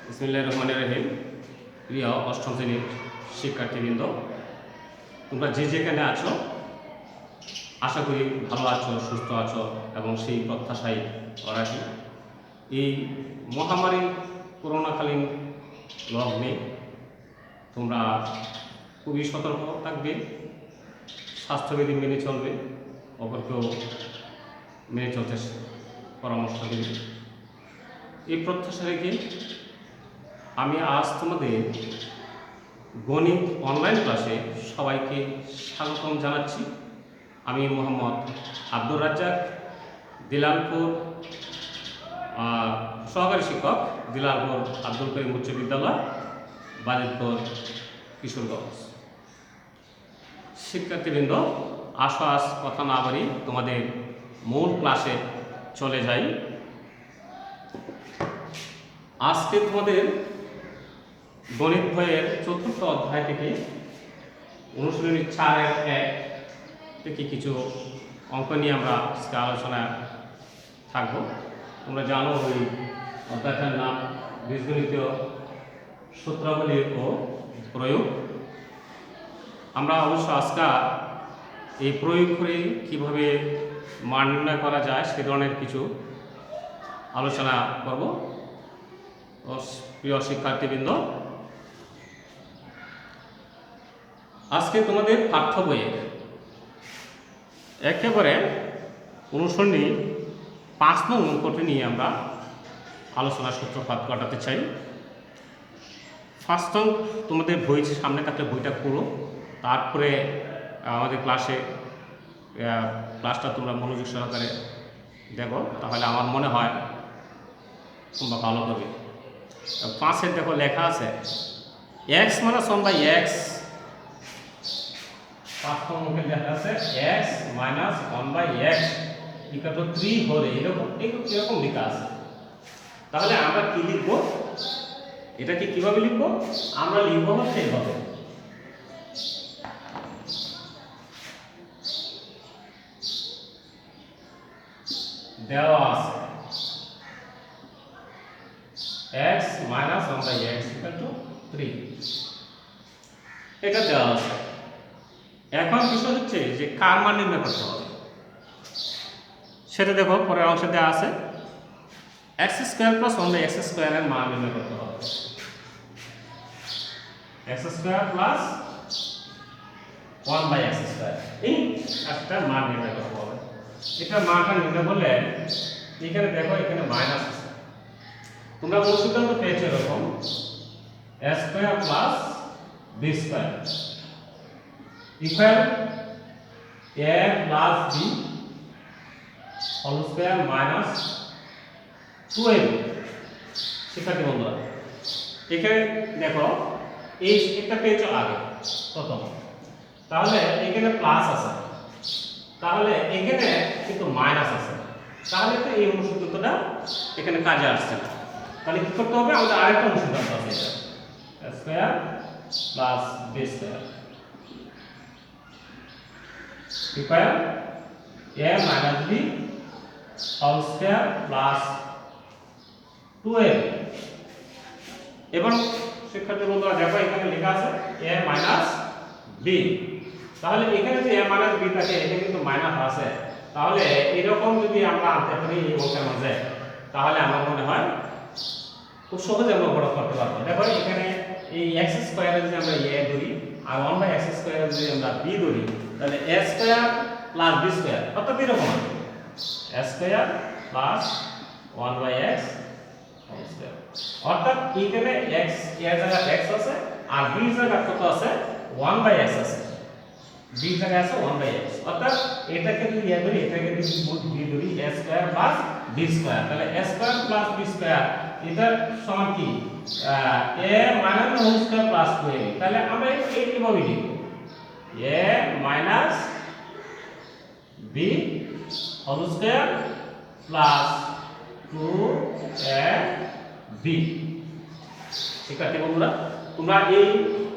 বিসমিল্লাহির রহমানির রহিম। প্রিয় অষ্টম শ্রেণীর শিক্ষার্থীবৃন্দ, তোমরা যে যেখানে আছো আশা করি ভালো আছো, সুস্থ আছো এবং সেই প্রত্যাশাই রাখি। এই মহামারী করোনাকালীন লগ্নে তোমরা খুবই সতর্ক থাকবে, স্বাস্থ্যবিধি মেনে চলবে, অপরকেও মেনে চলতে পরামর্শ দেবে। এই প্রত্যাশা রেখে আমি আজ তোমাদের গণিত অনলাইন ক্লাসে সবাইকে স্বাগতম জানাচ্ছি। আমি মোহাম্মদ আব্দুর রাজ্জাক, দিলালপুর সহকারী শিক্ষক, দিলালপুর আব্দুল করিম উচ্চ বিদ্যালয়, বাজিতপুর, কিশোরগঞ্জ। শিক্ষার্থীবৃন্দ, আসো আজ কথা না বাড়ি তোমাদের মূল ক্লাসে চলে যাই। আজকে তোমাদের গণিত বইয়ের ৪র্থ অধ্যায় থেকে অনুশীলনী ৪-১ থেকে কিছু অঙ্ক নিয়ে আমরা আজকে আলোচনা থাকব। তোমরা জানো ওই অধ্যায়টার নাম বীজগণিতীয় সূত্রাবলী ও প্রয়োগ। আমরা অবশ্য আজকে এই প্রয়োগ করে কীভাবে মান নির্ণয় করা যায় সে ধরনের কিছু আলোচনা করব। প্রিয় শিক্ষার্থীবৃন্দ, আজকে তোমাদের পাঠ্য বইয়ের একেবারে অনুসরণী ৫ নং অঙ্কটি নিয়ে আমরা আলোচনার সূত্রপাত ঘটাতে চাই। ফার্স্ট অঙ্ক তোমাদের বই সামনে থাকলে বইটা খুলো, তারপরে আমাদের ক্লাসটা তোমরা মনোযোগ সহকারে দেখো, তাহলে আমার মনে হয় তোমরা ভালো করবে। 5-এর দেখো লেখা আছে x - 1/x। 5 নং অঙ্কে লেখা আছে x - 1/x = 3 হলে এরকম লেখা আছে। তাহলে আমরা কি লিখব? এটাকে কিভাবে লিখব? আমরা লিখব হচ্ছে এইভাবে, দেওয়া আছে x - 1/x = 3, এটা দেওয়া আছে। এখন বিষয় হচ্ছে যে কার মান নির্ণয় করতে হবে সেটা দেখো, পরের অংশে দেওয়া আছে x² + 1/x² এর মান নির্ণয় করতে হবে। x² + 1/x², এই একটা মান নির্ণয় করতে হবে। এটা মানটা নির্ণয় করলে এখানে দেখো, এখানে মাইনাস আছে। তোমরা অনুসিদ্ধান্ত পেয়েছো এরকম a² + b² equal a + b whole square minus 12। শিক্ষার্থী বন্ধুরা, এখানে দেখো এই একটা পেয়েছো আগে প্রথম, তাহলে এখানে প্লাস আছে, তাহলে এখানে কিন্তু মাইনাস আছে, তাহলে তো এই অনুসিদ্ধান্তটা এখানে কাজে আসছে না। তাহলে কি করতে হবে? আমাদের আরেকটা অনুসিদ্ধান্ত আছে, এটা square plus B square equal a - b whole square plus 12। এবং শিক্ষার্থী বন্ধুরা দেখো, এখানে লেখা আছে a - b, তাহলে এখানে যে a - b থাকে এখানে কিন্তু মাইনাস আছে। তাহলে এরকম যদি আমরা আনতে পারি এই অঙ্কের মাঝে, তাহলে আমার মনে হয় খুব সহজে আমরা বড় করতে পারবো। দেখো এখানে এই x² এর যদি আমরা a ধরি আর 1/x² এর যদি আমরা b ধরি, তাহলে a² + b² অর্থাৎ এরকম হবে a² + 1/x², অর্থাৎ এখানে x এর জায়গায় x আছে আর b এর জায়গায় কত আছে? 1/x আছে। b এর জায়গায় আছে 1/x, অর্থাৎ এটাকে যদি a ধরি, এটাকে যদি b ধরি a² + b², তাহলে a² + b² এটা সমান কি? a - whole square plus 12। তাহলে আমরা এই কিভাবে লিখব? a - b whole square plus 2ab। শিক্ষার্থী বন্ধুরা, তোমরা এই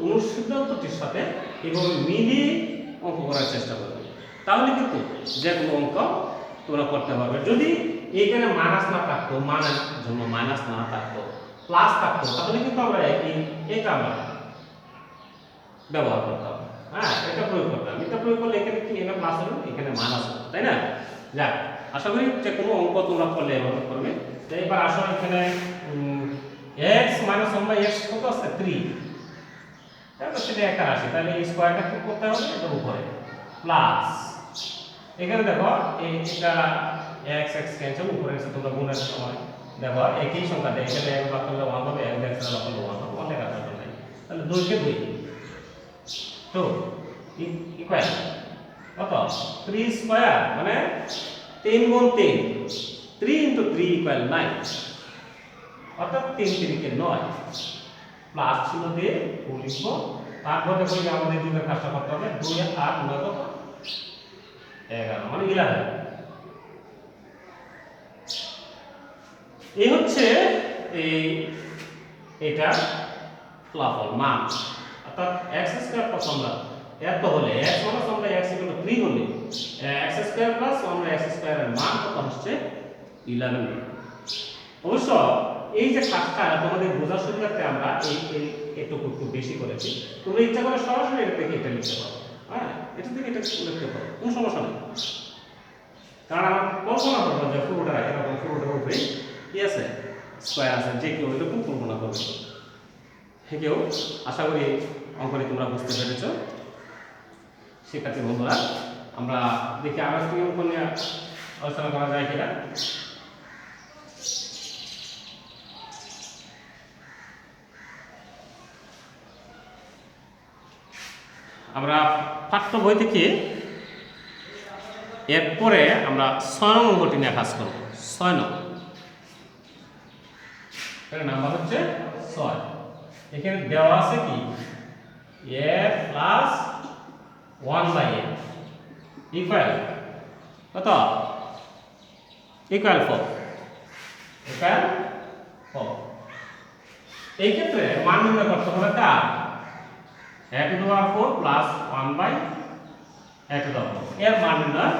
অনুসিদ্ধান্তটির সাথে এভাবে মিলিয়ে অঙ্ক করার চেষ্টা করবে, তাহলে কিন্তু যে কোনো অঙ্ক তোমরা করতে পারবে। যদি এইখানে মাইনাস না থাকতো, মানের জন্য মাইনাস না থাকতো, তো প্লাস থাকতো তাহলে কিন্তু আমরা এটা আমরা ব্যবহার করতাম। হ্যাঁ, এটা প্রয়োগ করতাম। এটা প্রয়োগ করলে এখানে কি এখানে প্লাস হলো, এখানে মাইনাস হলো, তাই না? যাক, আশা করি যে কোনো অঙ্ক তোমরা করলে এভাবে করবে। তো এবার আসো এখানে x মাইনাস 1/x কত আছে 3, তাহলে সেটা একটা রাশি, তাহলে এই স্কয়ারটা কি করতে হবে এর উপরে প্লাস এখানে দেখো এটা x x ক্যান্সেল, উপরে এসে তোমরা গুণের সময় দেখো একই সংখ্যা দেয়, এখানে এক ভাগ করলে 1 হবে, এক ভাগ করলে 1 হবে, অনেক আছে নাই, তাহলে 2 কে 2 তো ইকুয়াল কত 3 স্কয়ার মানে 3 গুণ 3, 3 ইনটু 3 ইকুয়াল 9, অর্থাৎ 3 3 কে 9 প্লাস ছিল দিয়ে লিখবো। তারপর দেখো যে আমাদের দুইটা কাজটা করতে হবে, 2 আর 8 9 কত 11 মানে 11। এই হচ্ছে এটা ফলাফল মান, অর্থাৎ x স্কয়ার প্লাস আমরা এত হলে x মাইনাস আমরা x 3 হলে x স্কয়ার প্লাস আমরা x স্কয়ারের মান কত হচ্ছে 11। অবশ্য এই যে কাজটা তোমাদের বোঝার সুবিধার্থে আমরা এটুকু একটু বেশি করেছি, তোমরা ইচ্ছা করে সরাসরি এটা থেকে এটা লিখতে পারো। হ্যাঁ, এটা থেকে এটা লিখতে পারো, কোনো সমস্যা নেই। কারণ আমরা কল্পনা করবো যে পুরোটা এরকম পুরোটার উপরে কি আছে স্কয়ার আছে, যে কেউ এরকম কল্পনা করবে। কেউ আশা করি অঙ্কটি তোমরা বুঝতে পেরেছ। শিক্ষার্থী বন্ধুরা, আমরা দেখি আরো একটি অঙ্ক নিয়ে আলোচনা করা যায় কিনা। আমরা পাঠ্য বই থেকে এরপরে আমরা 6 নং অঙ্কটি নিয়ে কাজ করব। 6 নং এর নাম্বার হচ্ছে 6। এখানে দেওয়া আছে কি a প্লাস 1/a ইকুয়াল কত ইকুয়াল 4 ইকুয়াল 4। এই ক্ষেত্রে মান নির্ণয় করতে হবে কার a to the power 4 plus 1/a to the power 4 এর মান নির্ণয়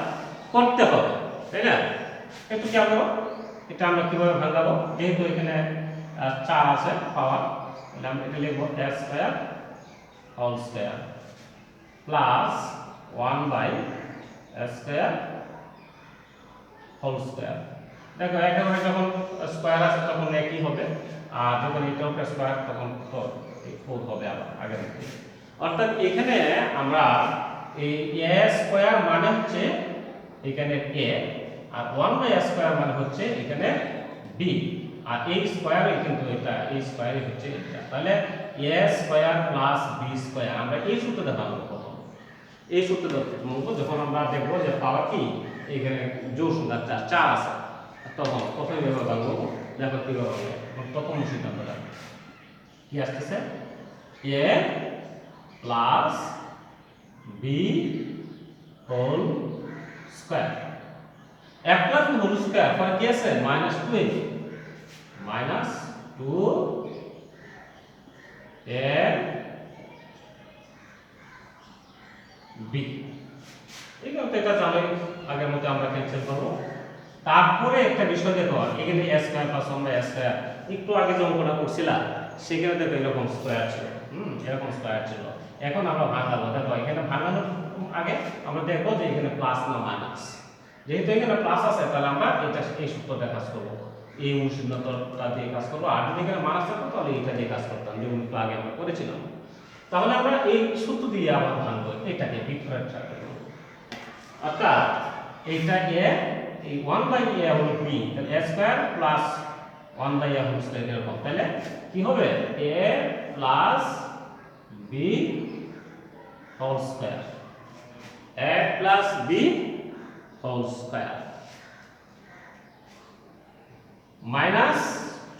করতে হবে, তাই না? একটু খেয়াল করো, এটা আমরা কিভাবে ভাঙাবো, যেহেতু এখানে 4 আছে পাওয়ার, তাহলে আমরা এটা লিখব a square whole square plus 1/a square whole square. দেখো একেবারে যখন স্কয়ার আছে তখন একই হবে, আর যখন এটা উপরে স্কয়ার তখন তো 4 হবে আবার আগের থেকে। অর্থাৎ এখানে আমরা এই a স্কয়ার মানে হচ্ছে এখানে a, আর 1/a স্কয়ার মানে হচ্ছে এখানে b, আর এই স্কয়ার কিন্তু এটা এই স্কয়ারই হচ্ছে এটা, তাহলে a square plus b square আমরা এই সূত্রটা ভাঙবো। প্রথম এই সূত্রটা ভাঙবো যখন আমরা দেখব যে পাওয়ার কি এখানে জোড় সংখ্যা 4 আছে, তখন প্রথমে এভাবে ভাঙবো। দেখো কিভাবে ভাঙবো, প্রথম সিদ্ধান্তটা কি আসতেছে a plus b whole square, a plus b whole square পরে কি আছে -2a b। এইগুলো তো এটা জানোই, আগের মতো আমরা ক্যান্সেল করব। তারপরে একটা বিষয় দেখো, এখানে a square plus 1/a square, একটু আগে যে অঙ্কটা করছিলাম সেখানে দেখো এরকম স্কয়ার ছিল, এরকম স্কয়ার ছিল। এখন আমরা ভাঙাবো, দেখো এখানে ভাঙানোর আগে আমরা দেখবো যে এখানে প্লাস না মাইনাস। যেহেতু এখানে প্লাস আছে তাহলে আমরা এটা এই সূত্রটা কাজ করব, এই অনুশীলনটা দিয়ে কাজ করব। আর যদি এখানে মাইনাস থাকতো তাহলে এটা দিয়ে কাজ করতাম, যেমন একটু আগে আমরা করেছিলাম। তাহলে আমরা এই সূত্র দিয়ে আবার ভাঙবো, এটাকে ডিফারেন্ট রাখতে হবে। অর্থাৎ এইটা a, এই 1/a হলো b, তাহলে a square plus 1/a whole square এরকম, তাহলে কি হবে a plus b whole square, a plus b whole square minus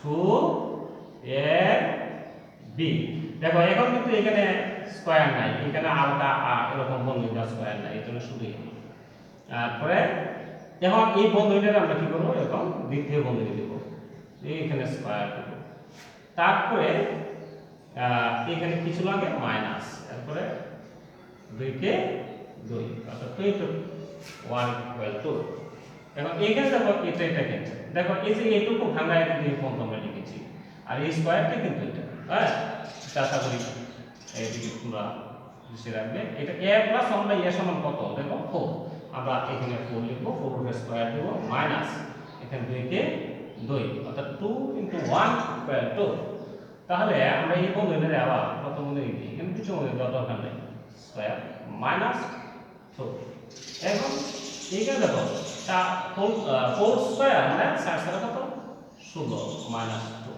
2ab। দেখো এখন কিন্তু এখানে স্কয়ার নাই, এখানে আলাদা এরকম বন্ধনীটা স্কয়ার নাই, এজন্য শুধু তারপরে এখন এই বন্ধনীটা আমরা কি করব, এখন দ্বিতীয় বন্ধনী দেব, এইখানে স্কয়ার দেব, তারপরে এখানে কিছু লাগে মাইনাস, তারপরে 2 কে 2 অর্থাৎ 2 * 1 = 2। এখন এখানে দেখো এটা ক্যান্সেল, দেখো এই যে এইটুকু ভাঙা এটা দিয়ে ফর্ম আমরা লিখেছি, আর এই স্কয়ারটা কিন্তু এটা, হ্যাঁ এটা আশা করি এইদিকে তোমরা বুঝে রাখবে। এটা a প্লাস 1 বাই a সমান কত? দেখো 4, আমরা এখানে 4 লিখব, 4 এর স্কয়ার দেব মাইনাস এখানে 2 কে 2 অর্থাৎ 2 * 1 = 2। তাহলে আমরা এই বন্ধনীতে আবার কত বন্ধনী দিই, এখানে কিছু বন্ধনী দেওয়ার দরকার নেই, স্কয়ার মাইনাস 2। এখন এইটা দেখো 4 স্কয়ার মানে 4 স্কয়ার কত 16 মাইনাস 2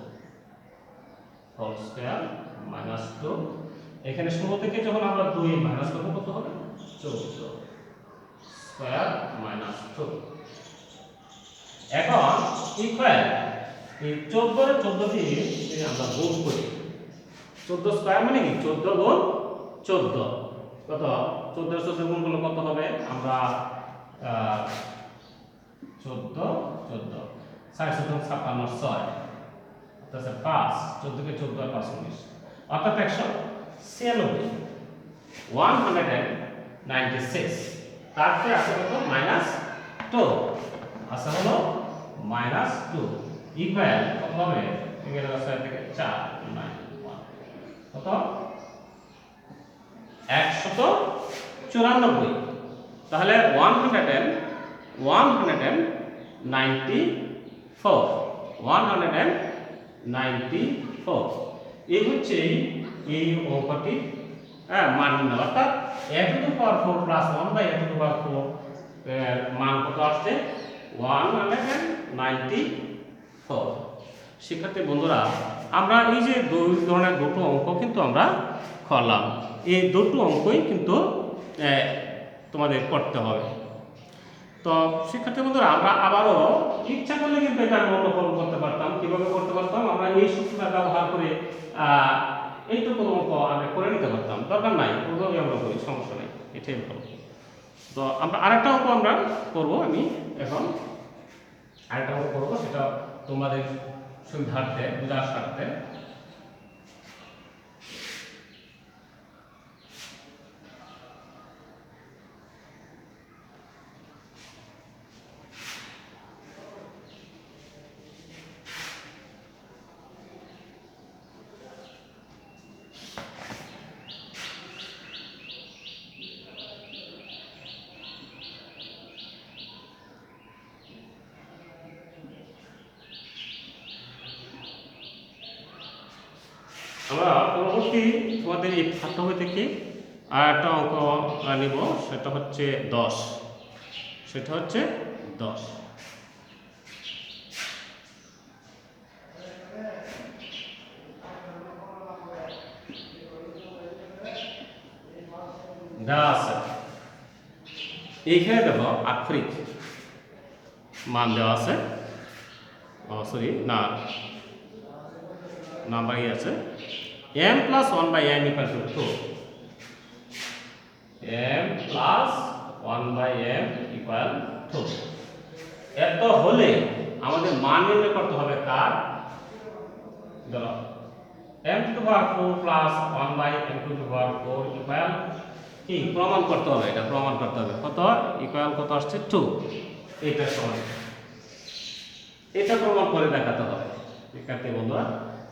হোল স্কয়ার মাইনাস 2। এখানে 16 থেকে যখন আমরা 2 মাইনাস করব কত হবে 14 স্কয়ার মাইনাস 2। এখন ইকুয়াল এই 14 এর 14 দিয়ে যদি আমরা গুণ করি, 14 স্কয়ার মানে কি 14 গুণ 14 কত, 14 এর 14 গুণ করলে কত হবে, আমরা 14 14 6 7 56 6 তাহলে 5 14 কে 14 আর 5 19 অর্থাৎ 196 196। তারপরে আছে কত মাইনাস 2 আছে হলো মাইনাস 2 ইকুয়াল কত হবে, এখানে 6 থেকে 4 9 1 কত 194। তাহলে 194 এই হচ্ছে এই অঙ্কটি মান নির্ণয়, অর্থাৎ a to the power 4 plus 1 by a to the power 4 এর মান কত আসছে 194। শিক্ষার্থী বন্ধুরা, আমরা এই যে দুই ধরনের দুটো অঙ্ক কিন্তু আমরা করলাম, এই দুটো অঙ্কই কিন্তু তোমাদের করতে হবে। তো শিক্ষার্থী বন্ধুরা, আমরা আবারও ইচ্ছা করলে কিন্তু এটা অন্য করতে পারতাম। কিভাবে করতে পারতাম, আমরা এই সূত্রটা ব্যবহার করে এইটুকু অঙ্ক আমরা করে নিতে পারতাম, দরকার নাই ওইভাবে আমরা করি, সমস্যা নেই, এটাই ভালো। তো আমরা আরেকটা অঙ্ক আমরা করবো, আমি এখন আরেকটা অঙ্ক করবো, সেটা তোমাদের সুবিধার্থে বোঝার স্বার্থে। আমরা পরবর্তী তোমাদের এই পাঠ্য বই থেকে আর একটা অঙ্ক নিব, সেটা হচ্ছে 10, সেটা হচ্ছে 10। দেওয়া আছে এইখানে দেখো আক্ষরিক মান দেওয়া আছে, সরি না নাম্বারই আছে, m plus 1 by m equal to 2, m plus 1 by m equal 2। এত হলে আমাদের মান নির্ণয় করতে হবে কার, ধরো m to the power 4 plus 1 by m to the power 4 equal কি প্রমাণ করতে হবে, এটা প্রমাণ করতে হবে কত ইকুয়াল কত আসছে 2, এটা সমান, এটা প্রমাণ করে দেখাতে হবে শিক্ষার্থী বন্ধুরা।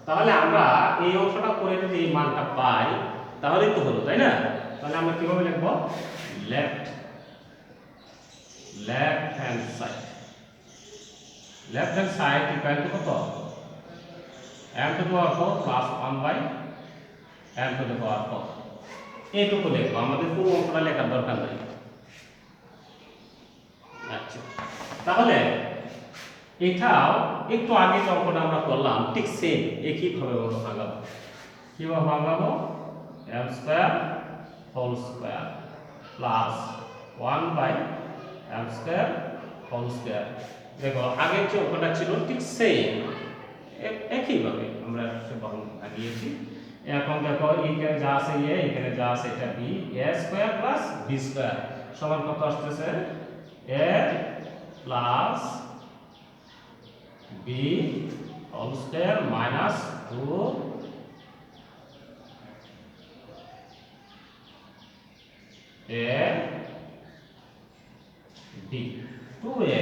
তাহলে আমরা এই অংশটা করে যদি এই মানটা পাই তাহলেই তো হলো, তাই না? তাহলে আমরা কিভাবে লিখব, left hand side equal to কত m to the power 4 plus 1 by m to the power 4, এইটুকু লিখবো, আমাদের পুরো অঙ্কটা লেখার দরকার নেই। আচ্ছা, তাহলে এটাও একটু আগে যে অঙ্কটা আমরা করলাম ঠিক সেম একইভাবে আমরা ভাঙাবো। কিভাবে ভাঙাবো, m square whole square plus 1 by m square whole square. দেখো আগের যে অঙ্কটা ছিল ঠিক সেম একইভাবে আমরা ভাঙিয়েছি। এখন দেখো এখানে যা আছে a, এখানে যা আছে এটা b, a square plus b square সমান কত আসতেছে a plus b whole square minus 2 a b 2a।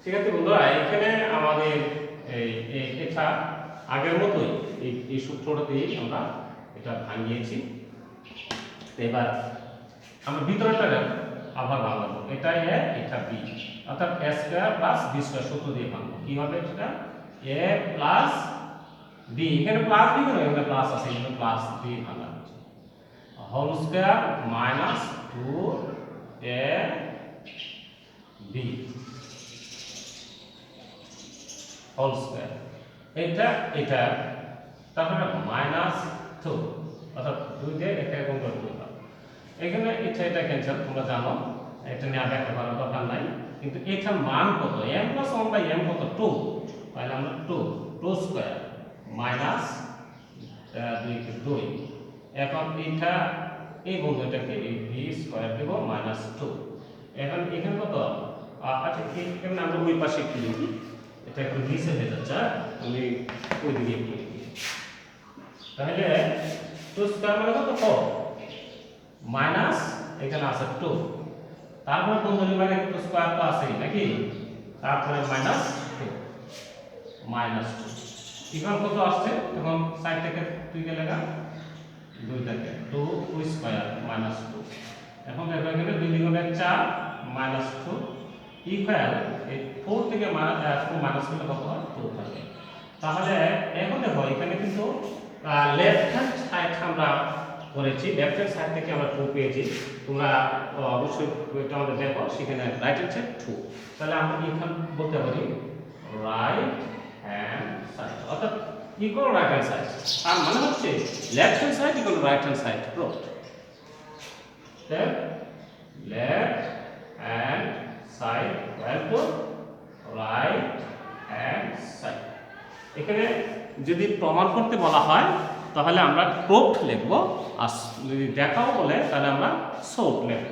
ঠিক আছে বন্ধুরা, এখানে আমাদের এই এটা আগের মতোই এই সূত্রটা দিয়ে আমরা এটা ভাঙিয়েছি। তো এবার আমরা ভিতরটা আবার ভাঙাবো, এটা এ এটা বি, অর্থাৎ এ স্কয়ার প্লাস বি স্কয়ার সূত্র দিয়ে ভাঙবো। কি হবে এটা? এ প্লাস বি, এখানে প্লাস বি কেন, এখানে প্লাস আছে, এখানে প্লাস দিয়ে ভাঙা হচ্ছে, whole square minus 2 A B whole square, এটা তারপরে মাইনাস 2, অর্থাৎ 2 দিয়ে এটা গুণ করে দিলাম। এখানে এটা ক্যান্সেল, তোমরা জানো, এটা নিয়ে ব্যাখ্যা করার দরকার নাই। কিন্তু এটার মান কত? m + 1/m কত? 2। তাহলে আমরা 2 স্কয়ার মাইনাস 2 এখন এটা এই বন্ধুটাকে এই b স্কয়ার দেব মাইনাস 2। এখন এখানে কত? আচ্ছা এখানে আমরা ওই পাশে একটু লিখি, এটা একটু নিচে হয়ে যাচ্ছে, আমি ওই দিকে একটু লিখি। তাহলে 2 স্কয়ার মানে কত? 4 মাইনাস এখানে আছে 2, তারপরে বন্ধনী মানে কিন্তু স্কয়ার তো আছেই নাকি, তারপরে মাইনাস 2 এখন কত আসছে? এখন সাইড থেকে 2 কে লাগা, 2 থেকে 2 স্কয়ার মাইনাস 2। এখন দেখো এখানে 2 দ্বিগুণে 4 মাইনাস 2 ইকুয়াল এই 4 থেকে মাইনাস করলে কত হয়? 2 থাকে। তাহলে এখন দেখো এখানে কিন্তু লেফট হ্যান্ড সাইড আমরা করেছি, লেফট হ্যান্ড সাইড থেকে আমরা 2 পেয়েছি। তোমরা অবশ্যই এটা আমাদের দেখো, সেখানে রাইট হ্যান্ড সাইড 2, তাহলে আমরা এখানে বলতে পারি রাইট হ্যান্ড সাইড, অর্থাৎ ইকুয়াল রাইট হ্যান্ড সাইড। আর মানে হচ্ছে left hand side equal right hand side proofed. Left hand side equal to right hand side. এখানে যদি প্রমাণ করতে বলা হয় তাহলে আমরা প্রুফড লিখব, আর যদি দেখাও বলে তাহলে আমরা শোড লিখব,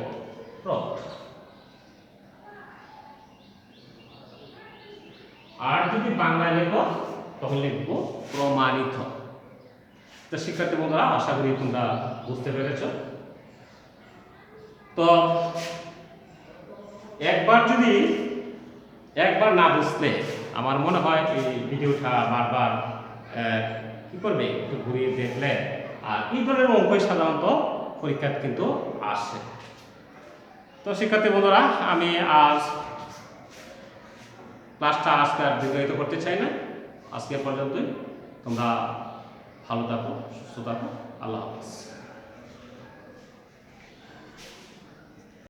প্রুফড। আর যদি বাংলায় লিখব তখন লিখব প্রমাণিত। তো শিক্ষার্থী বন্ধুরা, আশা করি তোমরা বুঝতে পেরেছ। তো একবার না বুঝলে আমার মনে হয় এই ভিডিওটা বারবার কি করবে, একটু ঘুরিয়ে দেখলে। আর এই ধরনের অঙ্কই সাধারণত পরীক্ষাতে কিন্তু আসে। তো শিক্ষার্থী বন্ধুরা, আমি আজ ক্লাসটা আজকে আর দীর্ঘায়িত করতে চাই না, আজকে পর্যন্তই। তোমরা ভালো থাকো, সুস্থ থাকো, আল্লাহ হাফেজ।